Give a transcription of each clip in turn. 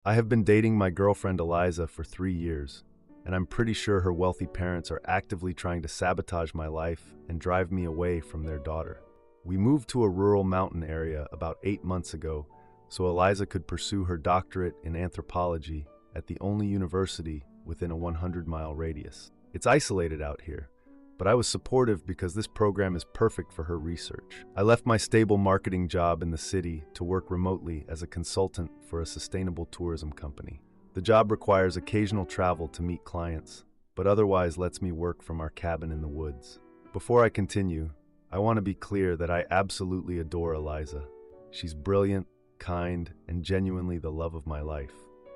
I have been dating my girlfriend Eliza for 3 years, and I'm pretty sure her wealthy parents are actively trying to sabotage my life and drive me away from their daughter. We moved to a rural mountain area about 8 months ago so Eliza could pursue her doctorate in anthropology at the only university within a 100-mile radius. It's isolated out here, but I was supportive because this program is perfect for her research. I left my stable marketing job in the city to work remotely as a consultant for a sustainable tourism company. The job requires occasional travel to meet clients, but otherwise lets me work from our cabin in the woods. Before I continue, I want to be clear that I absolutely adore Eliza. She's brilliant, kind, and genuinely the love of my life.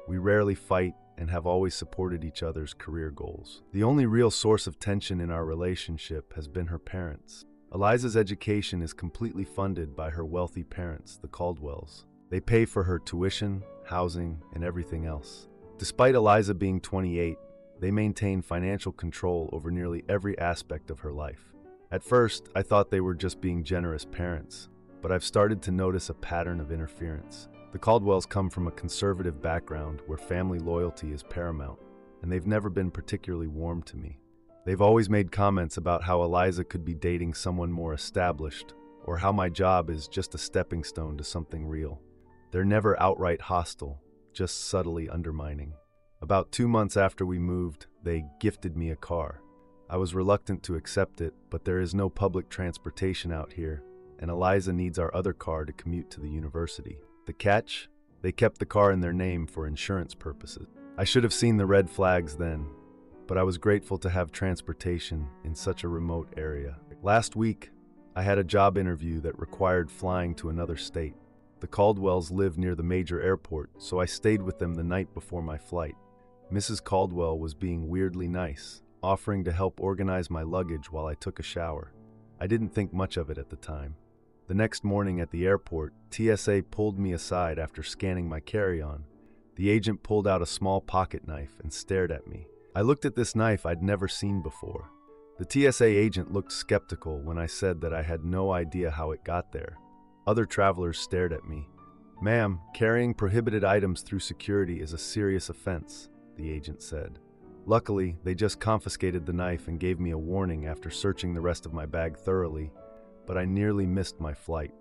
We rarely fight and have always supported each other's career goals. The only real source of tension in our relationship has been her parents. Eliza's education is completely funded by her wealthy parents, the Caldwells. They pay for her tuition, housing, and everything else. Despite Eliza being 28, they maintain financial control over nearly every aspect of her life. At first, I thought they were just being generous parents, but I've started to notice a pattern of interference. The Caldwells come from a conservative background where family loyalty is paramount, and they've never been particularly warm to me. They've always made comments about how Eliza could be dating someone more established, or how my job is just a stepping stone to something real. They're never outright hostile, just subtly undermining. About 2 months after we moved, they gifted me a car. I was reluctant to accept it, but there is no public transportation out here, and Eliza needs our other car to commute to the university. The catch? They kept the car in their name for insurance purposes. I should have seen the red flags then, but I was grateful to have transportation in such a remote area. Last week, I had a job interview that required flying to another state. The Caldwells live near the major airport, so I stayed with them the night before my flight. Mrs. Caldwell was being weirdly nice, offering to help organize my luggage while I took a shower. I didn't think much of it at the time. The next morning at the airport, TSA pulled me aside after scanning my carry-on. The agent pulled out a small pocket knife and stared at me. I looked at this knife I'd never seen before. The TSA agent looked skeptical when I said that I had no idea how it got there. Other travelers stared at me. "Ma'am, carrying prohibited items through security is a serious offense," the agent said. Luckily, they just confiscated the knife and gave me a warning after searching the rest of my bag thoroughly, but I nearly missed my flight.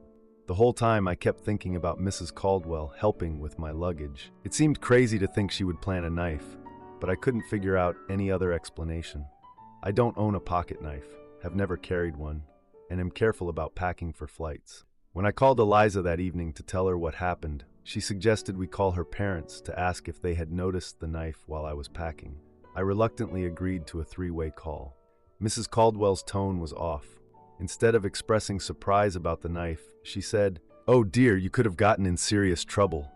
The whole time I kept thinking about Mrs. Caldwell helping with my luggage. It seemed crazy to think she would plant a knife, but I couldn't figure out any other explanation. I don't own a pocket knife, have never carried one, and am careful about packing for flights. When I called Eliza that evening to tell her what happened, she suggested we call her parents to ask if they had noticed the knife while I was packing. I reluctantly agreed to a three-way call. Mrs. Caldwell's tone was off. Instead of expressing surprise about the knife, she said, "Oh dear, you could have gotten in serious trouble,"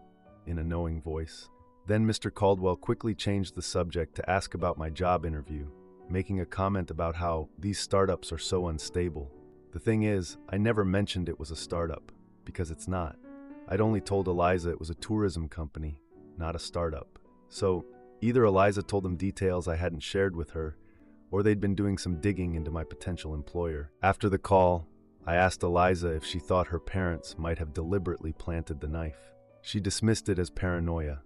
in a knowing voice. Then Mr. Caldwell quickly changed the subject to ask about my job interview, making a comment about how these startups are so unstable. The thing is, I never mentioned it was a startup, because it's not. I'd only told Eliza it was a tourism company, not a startup. So, either Eliza told them details I hadn't shared with her, or they'd been doing some digging into my potential employer. After the call, I asked Eliza if she thought her parents might have deliberately planted the knife. She dismissed it as paranoia,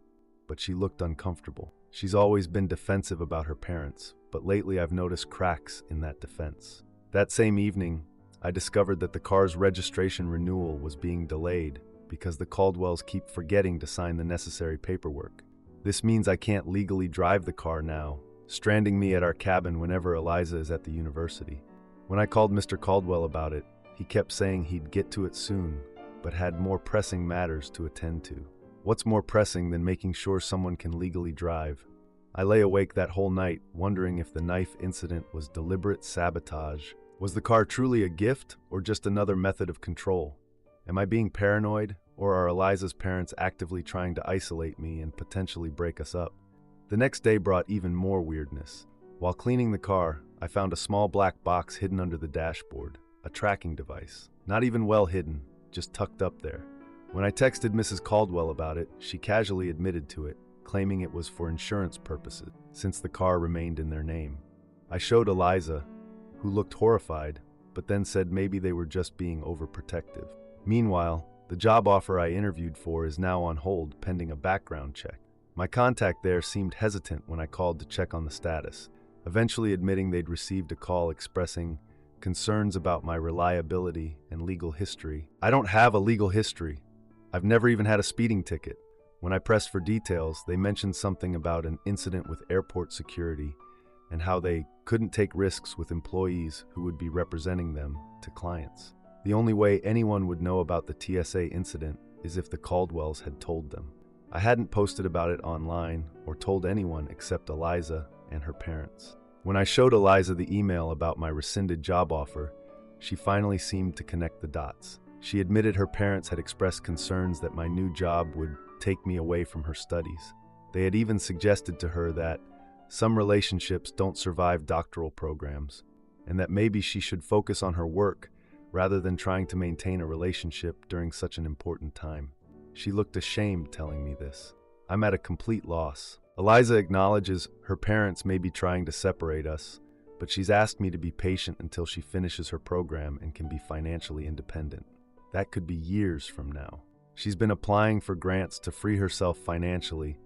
but she looked uncomfortable. She's always been defensive about her parents, but lately I've noticed cracks in that defense. That same evening, I discovered that the car's registration renewal was being delayed because the Caldwells keep forgetting to sign the necessary paperwork. This means I can't legally drive the car now, stranding me at our cabin whenever Eliza is at the university. When I called Mr. Caldwell about it, he kept saying he'd get to it soon, but had more pressing matters to attend to. What's more pressing than making sure someone can legally drive? I lay awake that whole night, wondering if the knife incident was deliberate sabotage. Was the car truly a gift, or just another method of control? Am I being paranoid, or are Eliza's parents actively trying to isolate me and potentially break us up? The next day brought even more weirdness. While cleaning the car, I found a small black box hidden under the dashboard, a tracking device. Not even well hidden, just tucked up there. When I texted Mrs. Caldwell about it, she casually admitted to it, claiming it was for insurance purposes, since the car remained in their name. I showed Eliza, who looked horrified, but then said maybe they were just being overprotective. Meanwhile, the job offer I interviewed for is now on hold pending a background check. My contact there seemed hesitant when I called to check on the status, eventually admitting they'd received a call expressing concerns about my reliability and legal history. I don't have a legal history. I've never even had a speeding ticket. When I pressed for details, they mentioned something about an incident with airport security and how they couldn't take risks with employees who would be representing them to clients. The only way anyone would know about the TSA incident is if the Caldwells had told them. I hadn't posted about it online or told anyone except Eliza and her parents. When I showed Eliza the email about my rescinded job offer, she finally seemed to connect the dots. She admitted her parents had expressed concerns that my new job would take me away from her studies. They had even suggested to her that some relationships don't survive doctoral programs, and that maybe she should focus on her work rather than trying to maintain a relationship during such an important time. She looked ashamed telling me this. I'm at a complete loss. Eliza acknowledges her parents may be trying to separate us, but she's asked me to be patient until she finishes her program and can be financially independent. That could be years from now. She's been applying for grants to free herself financially,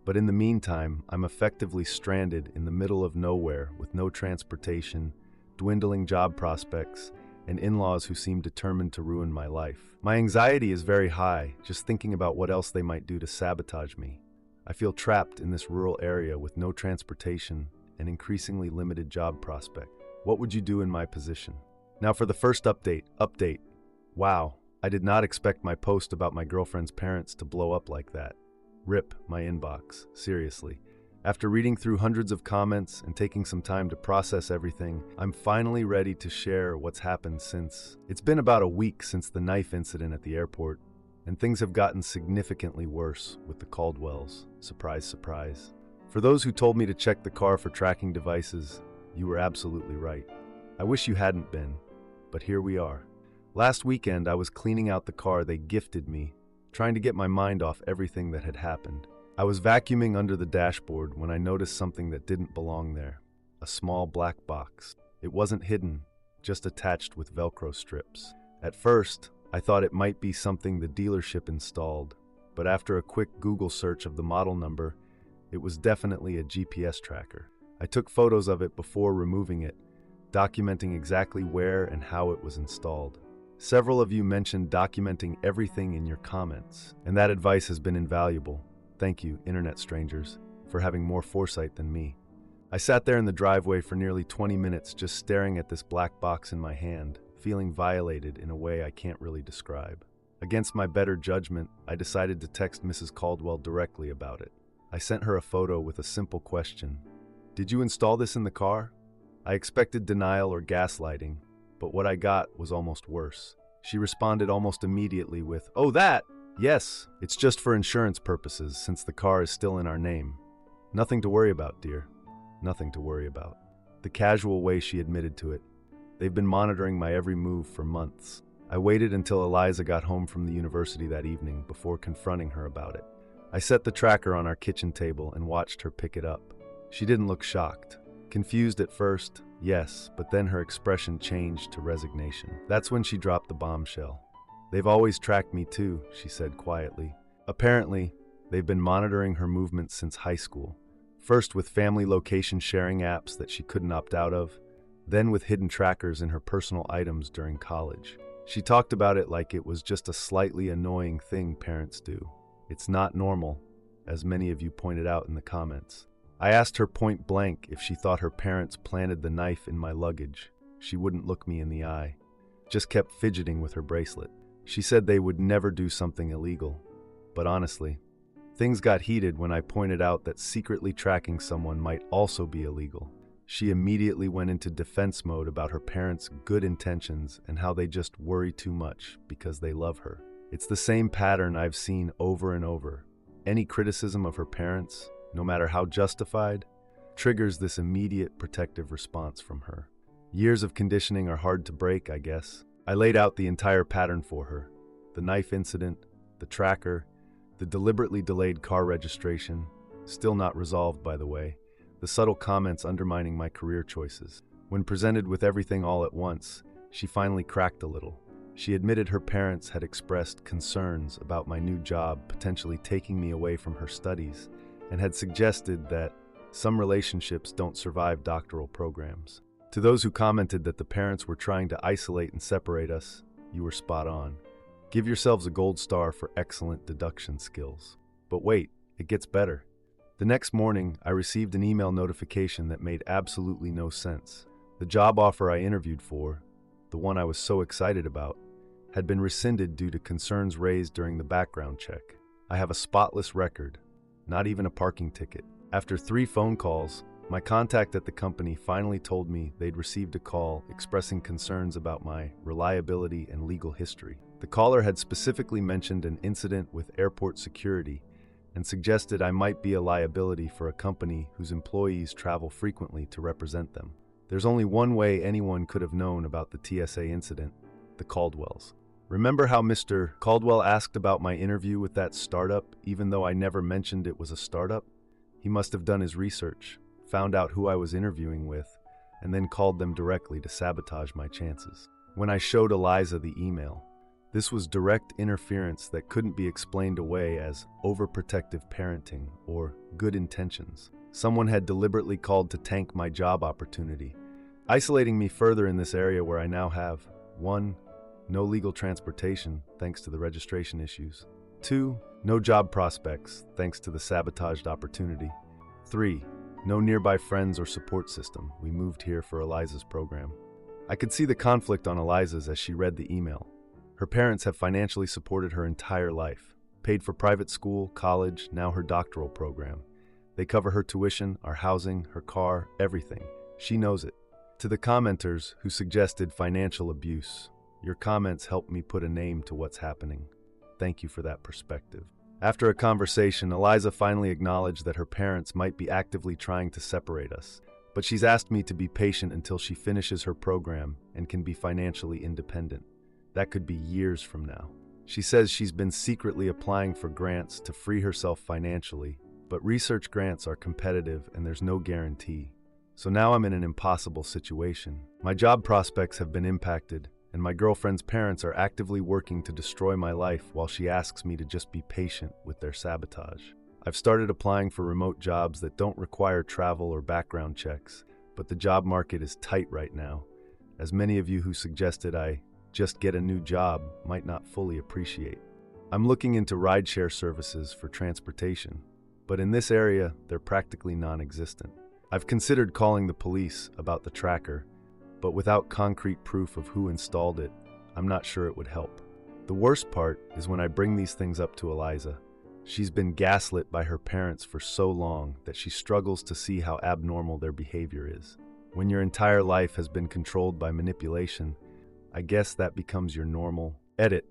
but in the meantime, I'm effectively stranded in the middle of nowhere with no transportation, dwindling job prospects, and in-laws who seem determined to ruin my life. My anxiety is very high, just thinking about what else they might do to sabotage me. I feel trapped in this rural area with no transportation and increasingly limited job prospect. What would you do in my position? Now for the first update. Wow, I did not expect my post about my girlfriend's parents to blow up like that. RIP my inbox, seriously. After reading through hundreds of comments and taking some time to process everything, I'm finally ready to share what's happened since. It's been about a week since the knife incident at the airport, and things have gotten significantly worse with the Caldwells. Surprise, surprise. For those who told me to check the car for tracking devices, you were absolutely right. I wish you hadn't been, but here we are. Last weekend, I was cleaning out the car they gifted me, trying to get my mind off everything that had happened. I was vacuuming under the dashboard when I noticed something that didn't belong there. A small black box. It wasn't hidden, just attached with Velcro strips. At first, I thought it might be something the dealership installed, but after a quick Google search of the model number, it was definitely a GPS tracker. I took photos of it before removing it, documenting exactly where and how it was installed. Several of you mentioned documenting everything in your comments, and that advice has been invaluable. Thank you, internet strangers, for having more foresight than me. I sat there in the driveway for nearly 20 minutes just staring at this black box in my hand, feeling violated in a way I can't really describe. Against my better judgment, I decided to text Mrs. Caldwell directly about it. I sent her a photo with a simple question. Did you install this in the car? I expected denial or gaslighting, but what I got was almost worse. She responded almost immediately with, "Oh, that! Yes, it's just for insurance purposes since the car is still in our name. Nothing to worry about, dear. Nothing to worry about." The casual way she admitted to it. They've been monitoring my every move for months. I waited until Eliza got home from the university that evening before confronting her about it. I set the tracker on our kitchen table and watched her pick it up. She didn't look shocked. Confused at first, yes, but then her expression changed to resignation. That's when she dropped the bombshell. "They've always tracked me too," she said quietly. Apparently, they've been monitoring her movements since high school. First with family location sharing apps that she couldn't opt out of, then with hidden trackers in her personal items during college. She talked about it like it was just a slightly annoying thing parents do. It's not normal, as many of you pointed out in the comments. I asked her point blank if she thought her parents planted the knife in my luggage. She wouldn't look me in the eye, just kept fidgeting with her bracelet. She said they would never do something illegal, but honestly, things got heated when I pointed out that secretly tracking someone might also be illegal. She immediately went into defense mode about her parents' good intentions and how they just worry too much because they love her. It's the same pattern I've seen over and over. Any criticism of her parents, no matter how justified, triggers this immediate protective response from her. Years of conditioning are hard to break, I guess. I laid out the entire pattern for her. The knife incident, the tracker, the deliberately delayed car registration, still not resolved by the way, the subtle comments undermining my career choices. When presented with everything all at once, she finally cracked a little. She admitted her parents had expressed concerns about my new job potentially taking me away from her studies, and had suggested that some relationships don't survive doctoral programs. To those who commented that the parents were trying to isolate and separate us, you were spot on. Give yourselves a gold star for excellent deduction skills. But wait, it gets better. The next morning, I received an email notification that made absolutely no sense. The job offer I interviewed for, the one I was so excited about, had been rescinded due to concerns raised during the background check. I have a spotless record, not even a parking ticket. After 3 phone calls, my contact at the company finally told me they'd received a call expressing concerns about my reliability and legal history. The caller had specifically mentioned an incident with airport security and suggested I might be a liability for a company whose employees travel frequently to represent them. There's only one way anyone could have known about the TSA incident: the Caldwells. Remember how Mr. Caldwell asked about my interview with that startup, even though I never mentioned it was a startup? He must have done his research, found out who I was interviewing with, and then called them directly to sabotage my chances. When I showed Eliza the email, this was direct interference that couldn't be explained away as overprotective parenting or good intentions. Someone had deliberately called to tank my job opportunity, isolating me further in this area where I now have 1. No legal transportation, thanks to the registration issues. 2. No job prospects, thanks to the sabotaged opportunity. 3. No nearby friends or support system. We moved here for Eliza's program. I could see the conflict on Eliza's as she read the email. Her parents have financially supported her entire life, paid for private school, college, now her doctoral program. They cover her tuition, our housing, her car, everything. She knows it. To the commenters who suggested financial abuse, your comments helped me put a name to what's happening. Thank you for that perspective. After a conversation, Eliza finally acknowledged that her parents might be actively trying to separate us, but she's asked me to be patient until she finishes her program and can be financially independent. That could be years from now. She says she's been secretly applying for grants to free herself financially, but research grants are competitive and there's no guarantee. So now I'm in an impossible situation. My job prospects have been impacted, and my girlfriend's parents are actively working to destroy my life while she asks me to just be patient with their sabotage. I've started applying for remote jobs that don't require travel or background checks, but the job market is tight right now, as many of you who suggested I just get a new job might not fully appreciate. I'm looking into rideshare services for transportation, but in this area, they're practically non-existent. I've considered calling the police about the tracker, but without concrete proof of who installed it, I'm not sure it would help. The worst part is when I bring these things up to Eliza. She's been gaslit by her parents for so long that she struggles to see how abnormal their behavior is. When your entire life has been controlled by manipulation, I guess that becomes your normal. Edit.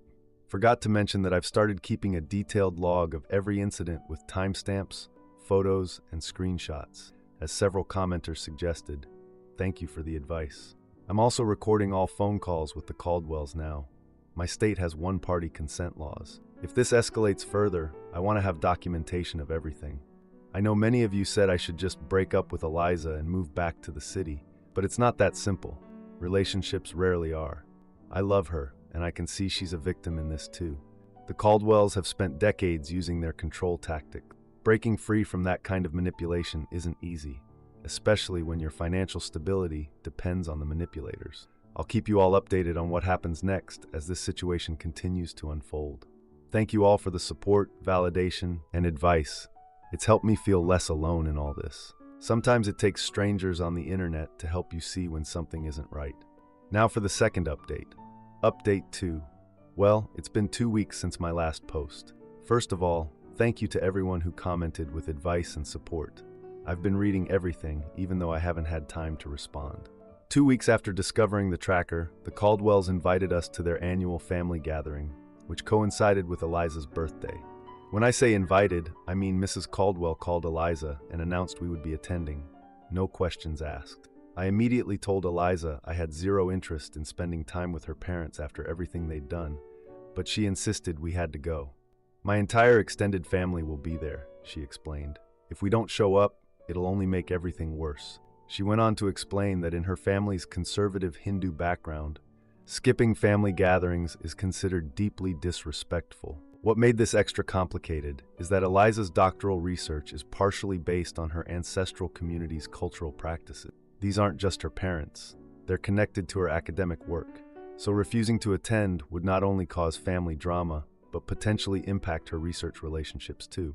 Forgot to mention that I've started keeping a detailed log of every incident with timestamps, photos, and screenshots, as several commenters suggested. Thank you for the advice. I'm also recording all phone calls with the Caldwells now. My state has one-party consent laws. If this escalates further, I want to have documentation of everything. I know many of you said I should just break up with Eliza and move back to the city, but it's not that simple. Relationships rarely are. I love her, and I can see she's a victim in this too. The Caldwells have spent decades using their control tactic. Breaking free from that kind of manipulation isn't easy, especially when your financial stability depends on the manipulators. I'll keep you all updated on what happens next as this situation continues to unfold. Thank you all for the support, validation, and advice. It's helped me feel less alone in all this. Sometimes it takes strangers on the internet to help you see when something isn't right. Now for the second update. Update 2. Well, it's been 2 weeks since my last post. First of all, thank you to everyone who commented with advice and support. I've been reading everything, even though I haven't had time to respond. 2 weeks after discovering the tracker, the Caldwells invited us to their annual family gathering, which coincided with Eliza's birthday. When I say invited, I mean Mrs. Caldwell called Eliza and announced we would be attending. No questions asked. I immediately told Eliza I had zero interest in spending time with her parents after everything they'd done, but she insisted we had to go. My entire extended family will be there, she explained. If we don't show up, it'll only make everything worse. She went on to explain that in her family's conservative Hindu background, skipping family gatherings is considered deeply disrespectful. What made this extra complicated is that Eliza's doctoral research is partially based on her ancestral community's cultural practices. These aren't just her parents, they're connected to her academic work. So refusing to attend would not only cause family drama, but potentially impact her research relationships too.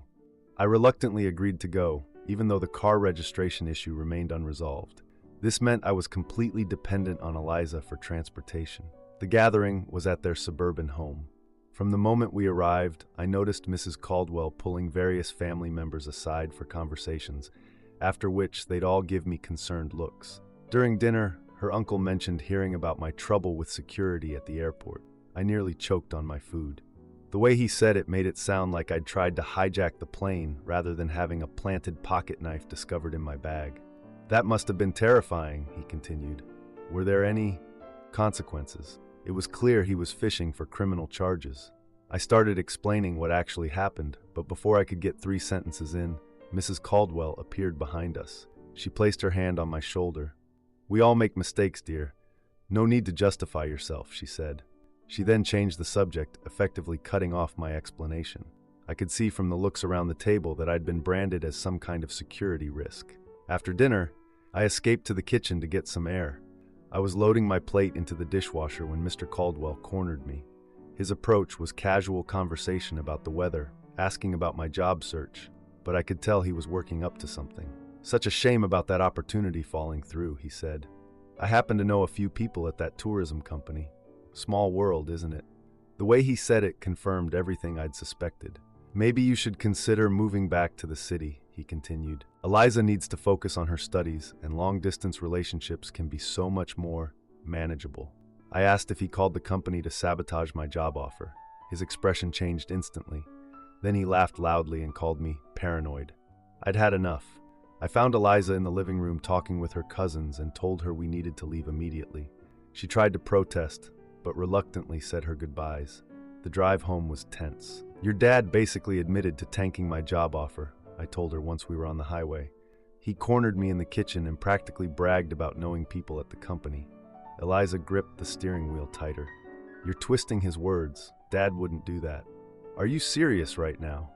I reluctantly agreed to go, even though the car registration issue remained unresolved. This meant I was completely dependent on Eliza for transportation. The gathering was at their suburban home. From the moment we arrived, I noticed Mrs. Caldwell pulling various family members aside for conversations, after which they'd all give me concerned looks. During dinner, her uncle mentioned hearing about my trouble with security at the airport. I nearly choked on my food. The way he said it made it sound like I'd tried to hijack the plane rather than having a planted pocket knife discovered in my bag. That must have been terrifying, he continued. Were there any consequences? It was clear he was fishing for criminal charges. I started explaining what actually happened, but before I could get 3 sentences in, Mrs. Caldwell appeared behind us. She placed her hand on my shoulder. "We all make mistakes, dear. No need to justify yourself," she said. She then changed the subject, effectively cutting off my explanation. I could see from the looks around the table that I'd been branded as some kind of security risk. After dinner, I escaped to the kitchen to get some air. I was loading my plate into the dishwasher when Mr. Caldwell cornered me. His approach was casual conversation about the weather, asking about my job search, but I could tell he was working up to something. "Such a shame about that opportunity falling through," he said. "I happen to know a few people at that tourism company. Small world, isn't it?" The way he said it confirmed everything I'd suspected. "Maybe you should consider moving back to the city," he continued. "Eliza needs to focus on her studies, and long-distance relationships can be so much more manageable." I asked if he called the company to sabotage my job offer. His expression changed instantly. Then he laughed loudly and called me paranoid. I'd had enough. I found Eliza in the living room talking with her cousins and told her we needed to leave immediately. She tried to protest, but reluctantly said her goodbyes. The drive home was tense. "Your dad basically admitted to tanking my job offer," I told her once we were on the highway. "He cornered me in the kitchen and practically bragged about knowing people at the company." Eliza gripped the steering wheel tighter. "You're twisting his words. Dad wouldn't do that." "Are you serious right now?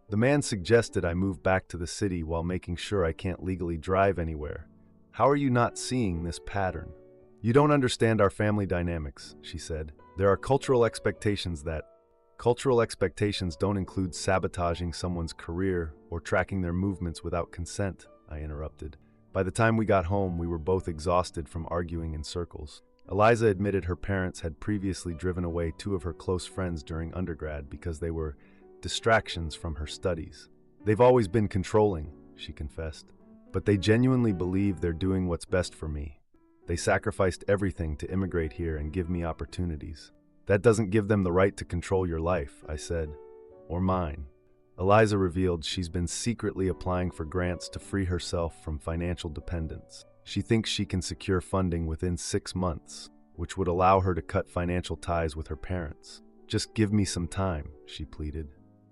The man suggested I move back to the city while making sure I can't legally drive anywhere. How are you not seeing this pattern?" "You don't understand our family dynamics," she said. "There are cultural expectations don't include sabotaging someone's career or tracking their movements without consent," I interrupted. By the time we got home, we were both exhausted from arguing in circles. Eliza admitted her parents had previously driven away 2 of her close friends during undergrad because they were distractions from her studies. "They've always been controlling," she confessed, "but they genuinely believe they're doing what's best for me. They sacrificed everything to immigrate here and give me opportunities." "That doesn't give them the right to control your life," I said. "Or mine." Eliza revealed she's been secretly applying for grants to free herself from financial dependence. She thinks she can secure funding within 6 months, which would allow her to cut financial ties with her parents. "Just give me some time," she pleaded.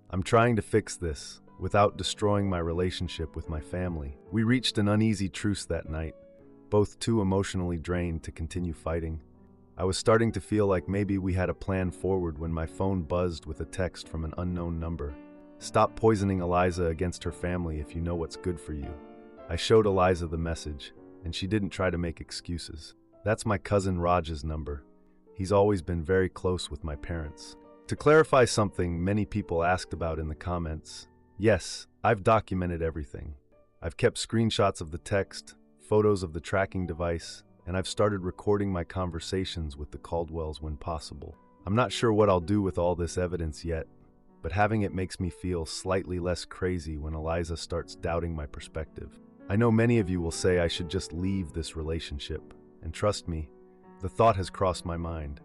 "I'm trying to fix this without destroying my relationship with my family." We reached an uneasy truce that night, both too emotionally drained to continue fighting. I was starting to feel like maybe we had a plan forward when my phone buzzed with a text from an unknown number. "Stop poisoning Eliza against her family if you know what's good for you." I showed Eliza the message, and she didn't try to make excuses. "That's my cousin Raj's number. He's always been very close with my parents." To clarify something many people asked about in the comments, yes, I've documented everything. I've kept screenshots of the text, photos of the tracking device, and I've started recording my conversations with the Caldwells when possible. I'm not sure what I'll do with all this evidence yet, but having it makes me feel slightly less crazy when Eliza starts doubting my perspective. I know many of you will say I should just leave this relationship, and trust me, the thought has crossed my mind.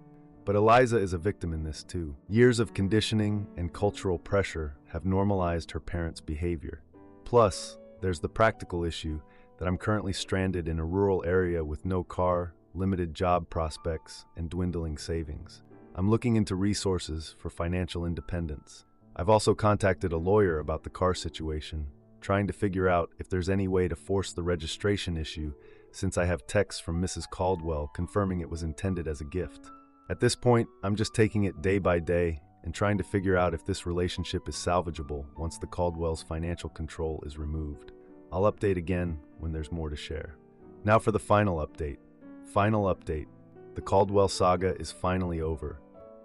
But Eliza is a victim in this too. Years of conditioning and cultural pressure have normalized her parents' behavior. Plus, there's the practical issue that I'm currently stranded in a rural area with no car, limited job prospects, and dwindling savings. I'm looking into resources for financial independence. I've also contacted a lawyer about the car situation, trying to figure out if there's any way to force the registration issue since I have texts from Mrs. Caldwell confirming it was intended as a gift. At this point, I'm just taking it day by day and trying to figure out if this relationship is salvageable once the Caldwell's financial control is removed. I'll update again when there's more to share. Now for the final update. Final update. The Caldwell saga is finally over,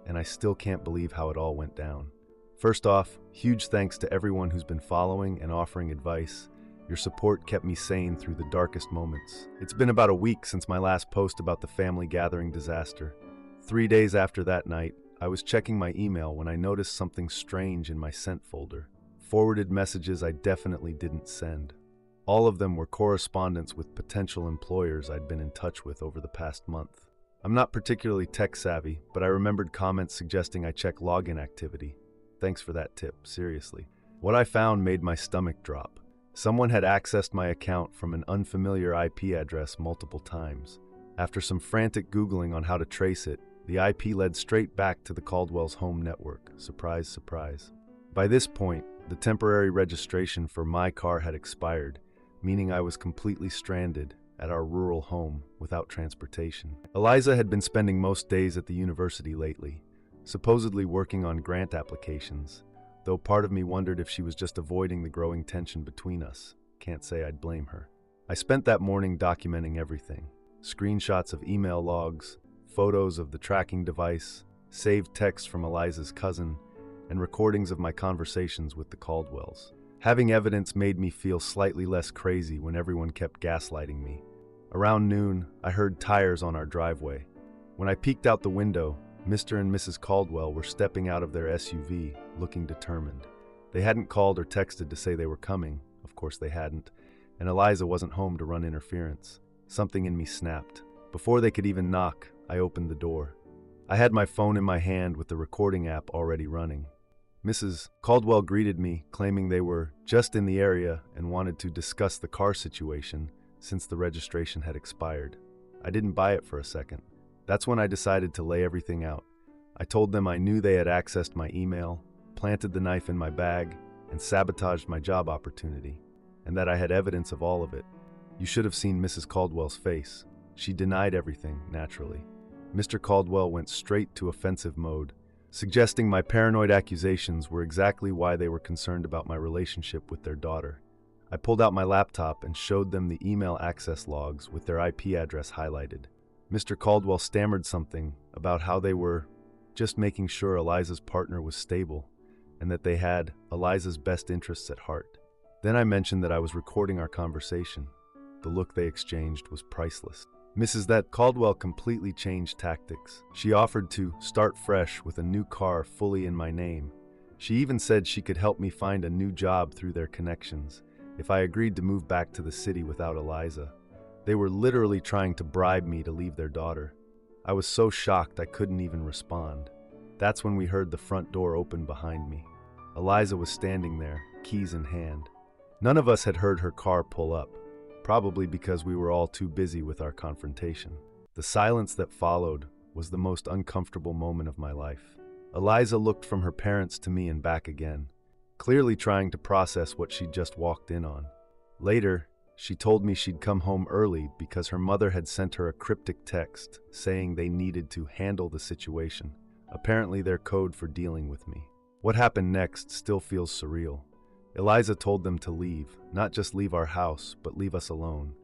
and I still can't believe how it all went down. First off, huge thanks to everyone who's been following and offering advice. Your support kept me sane through the darkest moments. It's been about a week since my last post about the family gathering disaster. 3 days after that night, I was checking my email when I noticed something strange in my sent folder. Forwarded messages I definitely didn't send. All of them were correspondence with potential employers I'd been in touch with over the past month. I'm not particularly tech-savvy, but I remembered comments suggesting I check login activity. Thanks for that tip, seriously. What I found made my stomach drop. Someone had accessed my account from an unfamiliar IP address multiple times. After some frantic Googling on how to trace it, the IP led straight back to the Caldwell's home network. Surprise, surprise. By this point, the temporary registration for my car had expired, meaning I was completely stranded at our rural home without transportation. Eliza had been spending most days at the university lately, supposedly working on grant applications, though part of me wondered if she was just avoiding the growing tension between us. Can't say I'd blame her. I spent that morning documenting everything. Screenshots of email logs, photos of the tracking device, saved texts from Eliza's cousin, and recordings of my conversations with the Caldwells. Having evidence made me feel slightly less crazy when everyone kept gaslighting me. Around noon, I heard tires on our driveway. When I peeked out the window, Mr. and Mrs. Caldwell were stepping out of their SUV, looking determined. They hadn't called or texted to say they were coming. Of course they hadn't. And Eliza wasn't home to run interference. Something in me snapped. Before they could even knock, I opened the door. I had my phone in my hand with the recording app already running. Mrs. Caldwell greeted me, claiming they were just in the area and wanted to discuss the car situation since the registration had expired. I didn't buy it for a second. That's when I decided to lay everything out. I told them I knew they had accessed my email, planted the knife in my bag, and sabotaged my job opportunity, and that I had evidence of all of it. You should have seen Mrs. Caldwell's face. She denied everything, naturally. Mr. Caldwell went straight to offensive mode, suggesting my paranoid accusations were exactly why they were concerned about my relationship with their daughter. I pulled out my laptop and showed them the email access logs with their IP address highlighted. Mr. Caldwell stammered something about how they were just making sure Eliza's partner was stable and that they had Eliza's best interests at heart. Then I mentioned that I was recording our conversation. The look they exchanged was priceless. Mrs. Caldwell completely changed tactics. She offered to start fresh with a new car fully in my name. She even said she could help me find a new job through their connections if I agreed to move back to the city without Eliza. They were literally trying to bribe me to leave their daughter. I was so shocked I couldn't even respond. That's when we heard the front door open behind me. Eliza was standing there, keys in hand. None of us had heard her car pull up, probably because we were all too busy with our confrontation. The silence that followed was the most uncomfortable moment of my life. Eliza looked from her parents to me and back again, clearly trying to process what she'd just walked in on. Later, she told me she'd come home early because her mother had sent her a cryptic text saying they needed to handle the situation, apparently their code for dealing with me. What happened next still feels surreal. Eliza told them to leave, not just leave our house, but leave us alone.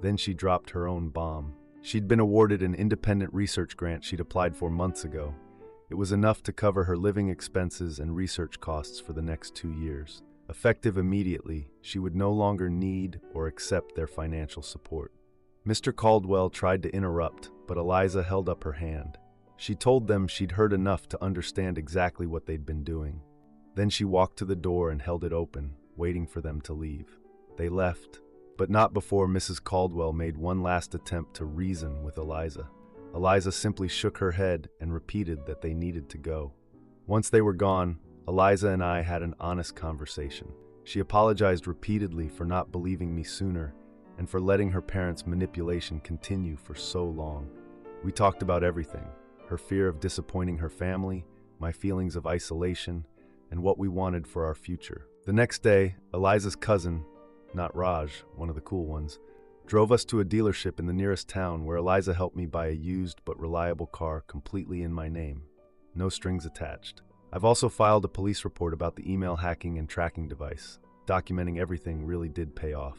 Then she dropped her own bomb. She'd been awarded an independent research grant she'd applied for months ago. It was enough to cover her living expenses and research costs for the next 2 years. Effective immediately, she would no longer need or accept their financial support. Mr. Caldwell tried to interrupt, but Eliza held up her hand. She told them she'd heard enough to understand exactly what they'd been doing. Then she walked to the door and held it open, waiting for them to leave. They left, but not before Mrs. Caldwell made one last attempt to reason with Eliza. Eliza simply shook her head and repeated that they needed to go. Once they were gone, Eliza and I had an honest conversation. She apologized repeatedly for not believing me sooner and for letting her parents' manipulation continue for so long. We talked about everything: her fear of disappointing her family, my feelings of isolation, and what we wanted for our future. The next day, Eliza's cousin, not Raj, one of the cool ones, drove us to a dealership in the nearest town where Eliza helped me buy a used but reliable car completely in my name. No strings attached. I've also filed a police report about the email hacking and tracking device. Documenting everything really did pay off.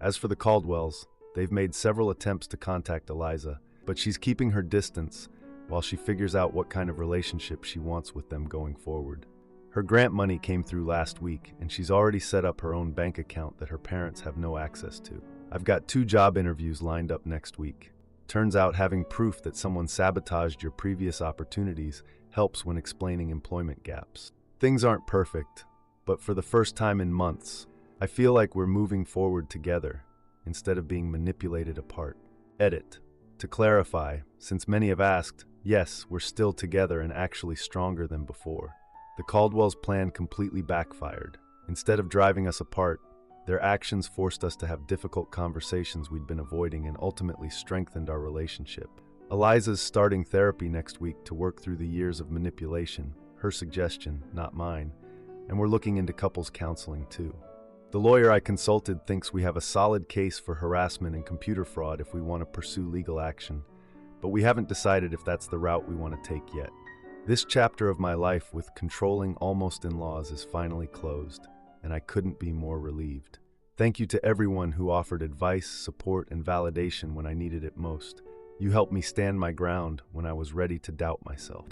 As for the Caldwells, they've made several attempts to contact Eliza, but she's keeping her distance while she figures out what kind of relationship she wants with them going forward. Her grant money came through last week, and she's already set up her own bank account that her parents have no access to. I've got 2 job interviews lined up next week. Turns out having proof that someone sabotaged your previous opportunities helps when explaining employment gaps. Things aren't perfect, but for the first time in months, I feel like we're moving forward together instead of being manipulated apart. Edit. To clarify, since many have asked, yes, we're still together and actually stronger than before. The Caldwells' plan completely backfired. Instead of driving us apart, their actions forced us to have difficult conversations we'd been avoiding and ultimately strengthened our relationship. Eliza's starting therapy next week to work through the years of manipulation, her suggestion, not mine, and we're looking into couples counseling too. The lawyer I consulted thinks we have a solid case for harassment and computer fraud if we want to pursue legal action, but we haven't decided if that's the route we want to take yet. This chapter of my life with controlling almost in-laws is finally closed, and I couldn't be more relieved. Thank you to everyone who offered advice, support, and validation when I needed it most. You helped me stand my ground when I was ready to doubt myself.